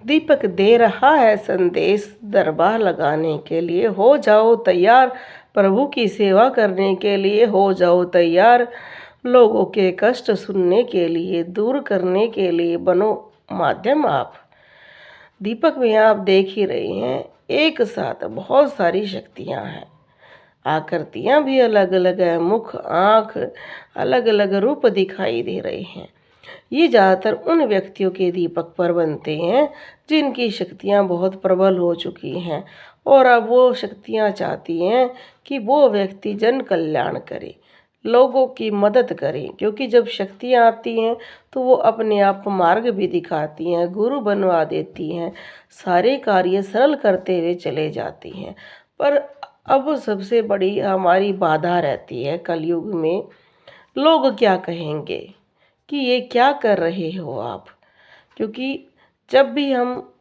दीपक दे रहा है संदेश, दरबार लगाने के लिए हो जाओ तैयार। प्रभु की सेवा करने के लिए हो जाओ तैयार। लोगों के कष्ट सुनने के लिए, दूर करने के लिए बनो माध्यम आप। दीपक में आप देख ही रहे हैं, एक साथ बहुत सारी शक्तियां हैं। आकृतियां भी अलग अलग है, मुख आँख अलग अलग रूप दिखाई दे रहे हैं। ये ज़्यादातर उन व्यक्तियों के दीपक पर बनते हैं जिनकी शक्तियाँ बहुत प्रबल हो चुकी हैं और अब वो शक्तियाँ चाहती हैं कि वो व्यक्ति जन कल्याण करे, लोगों की मदद करे। क्योंकि जब शक्तियाँ आती हैं तो वो अपने आप मार्ग भी दिखाती हैं, गुरु बनवा देती हैं, सारे कार्य सरल करते हुए चले जाती हैं। पर अब सबसे बड़ी हमारी बाधा रहती है कलयुग में, लोग क्या कहेंगे कि ये क्या कर रहे हो आप। क्योंकि जब भी हम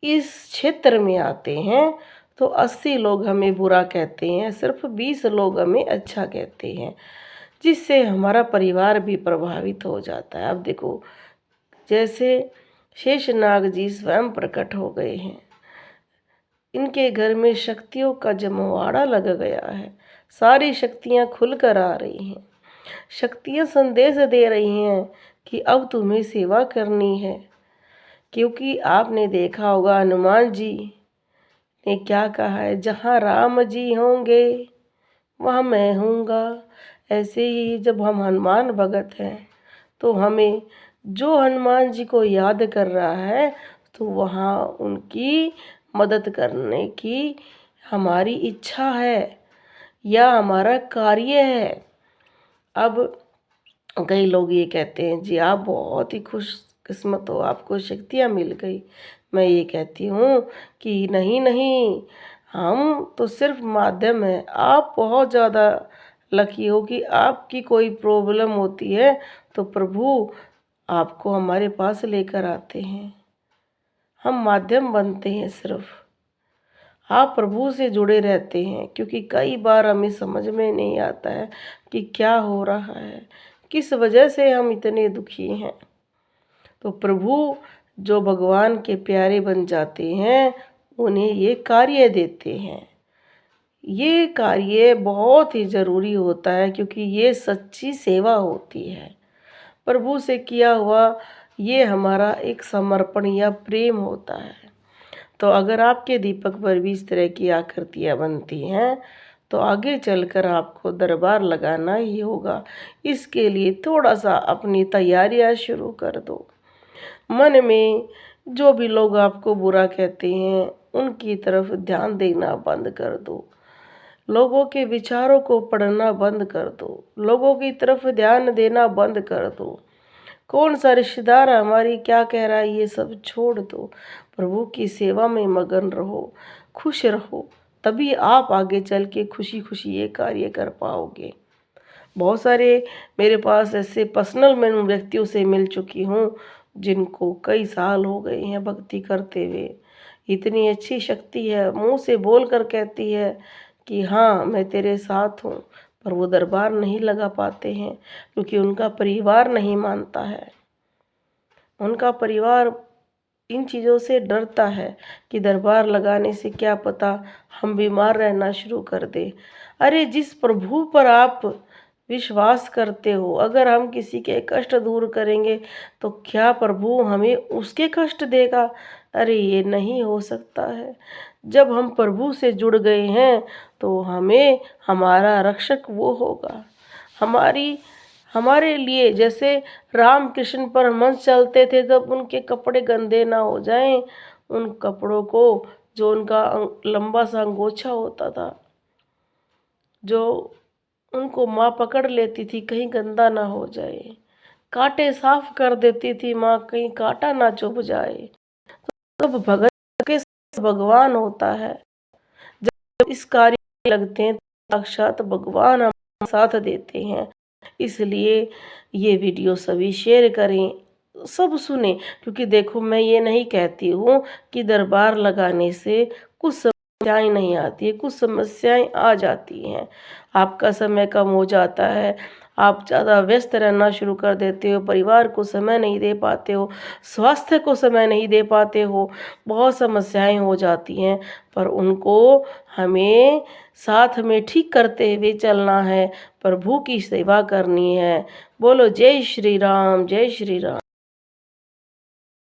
इस क्षेत्र में आते हैं तो 80 लोग हमें बुरा कहते हैं, सिर्फ 20 लोग हमें अच्छा कहते हैं, जिससे हमारा परिवार भी प्रभावित हो जाता है। अब देखो, जैसे शेषनाग जी स्वयं प्रकट हो गए हैं, इनके घर में शक्तियों का जमवाड़ा लग गया है, सारी शक्तियाँ खुलकर आ रही हैं। शक्तियाँ संदेश दे रही हैं कि अब तुम्हें सेवा करनी है। क्योंकि आपने देखा होगा हनुमान जी ने क्या कहा है, जहाँ राम जी होंगे वहाँ मैं हूँगा। ऐसे ही जब हम हनुमान भगत हैं तो हमें जो हनुमान जी को याद कर रहा है तो वहाँ उनकी मदद करने की हमारी इच्छा है या हमारा कार्य है। अब कई लोग ये कहते हैं, जी आप बहुत ही खुशकिस्मत हो, आपको शक्तियाँ मिल गई। मैं ये कहती हूँ कि नहीं नहीं, हम तो सिर्फ माध्यम है। आप बहुत ज़्यादा लकी हो कि आपकी कोई प्रॉब्लम होती है तो प्रभु आपको हमारे पास लेकर आते हैं। हम माध्यम बनते हैं, सिर्फ आप प्रभु से जुड़े रहते हैं। क्योंकि कई बार हमें समझ में नहीं आता है कि क्या हो रहा है, किस वजह से हम इतने दुखी हैं। तो प्रभु जो भगवान के प्यारे बन जाते हैं उन्हें ये कार्य देते हैं। ये कार्य बहुत ही ज़रूरी होता है क्योंकि ये सच्ची सेवा होती है। प्रभु से किया हुआ ये हमारा एक समर्पण या प्रेम होता है। तो अगर आपके दीपक पर भी इस तरह की आकृतियाँ बनती हैं तो आगे चलकर आपको दरबार लगाना ही होगा। इसके लिए थोड़ा सा अपनी तैयारियां शुरू कर दो। मन में जो भी लोग आपको बुरा कहते हैं उनकी तरफ ध्यान देना बंद कर दो। लोगों के विचारों को पढ़ना बंद कर दो। लोगों की तरफ ध्यान देना बंद कर दो। कौन सा रिश्तेदार हमारी क्या कह रहा है ये सब छोड़ दो। प्रभु की सेवा में मगन रहो, खुश रहो, तभी आप आगे चल के खुशी खुशी ये कार्य कर पाओगे। बहुत सारे मेरे पास ऐसे पर्सनल मैं उन व्यक्तियों से मिल चुकी हूँ जिनको कई साल हो गए हैं भक्ति करते हुए। इतनी अच्छी शक्ति है, मुंह से बोल कर कहती है कि हाँ मैं तेरे साथ हूँ, पर वो दरबार नहीं लगा पाते हैं क्योंकि उनका परिवार नहीं मानता है। उनका परिवार इन चीज़ों से डरता है कि दरबार लगाने से क्या पता हम बीमार रहना शुरू कर दे। अरे जिस प्रभु पर आप विश्वास करते हो, अगर हम किसी के कष्ट दूर करेंगे तो क्या प्रभु हमें उसके कष्ट देगा? अरे ये नहीं हो सकता है। जब हम प्रभु से जुड़ गए हैं तो हमें हमारा रक्षक वो होगा। हमारे लिए जैसे राम कृष्ण परमहंस चलते थे तब उनके कपड़े गंदे ना हो जाएं, उन कपड़ों को, जो उनका लंबा सा अंगोछा होता था, जो उनको माँ पकड़ लेती थी कहीं गंदा ना हो जाए, कांटे साफ कर देती थी माँ कहीं कांटा ना चुभ जाए। तब भगत के साथ भगवान होता है। जब इस कार्य में लगते हैं तो साक्षात भगवान हमारा साथ देते हैं। इसलिए ये वीडियो सभी शेयर करें, सब सुने। क्योंकि देखो मैं ये नहीं कहती हूँ कि दरबार लगाने से कुछ समस्याएं नहीं आती है, कुछ समस्याएं आ जाती हैं। आपका समय कम हो जाता है, आप ज़्यादा व्यस्त रहना शुरू कर देते हो, परिवार को समय नहीं दे पाते हो, स्वास्थ्य को समय नहीं दे पाते हो, बहुत समस्याएं हो जाती हैं। पर उनको हमें साथ में ठीक करते हुए चलना है, प्रभु की सेवा करनी है। बोलो जय श्री राम, जय श्री राम।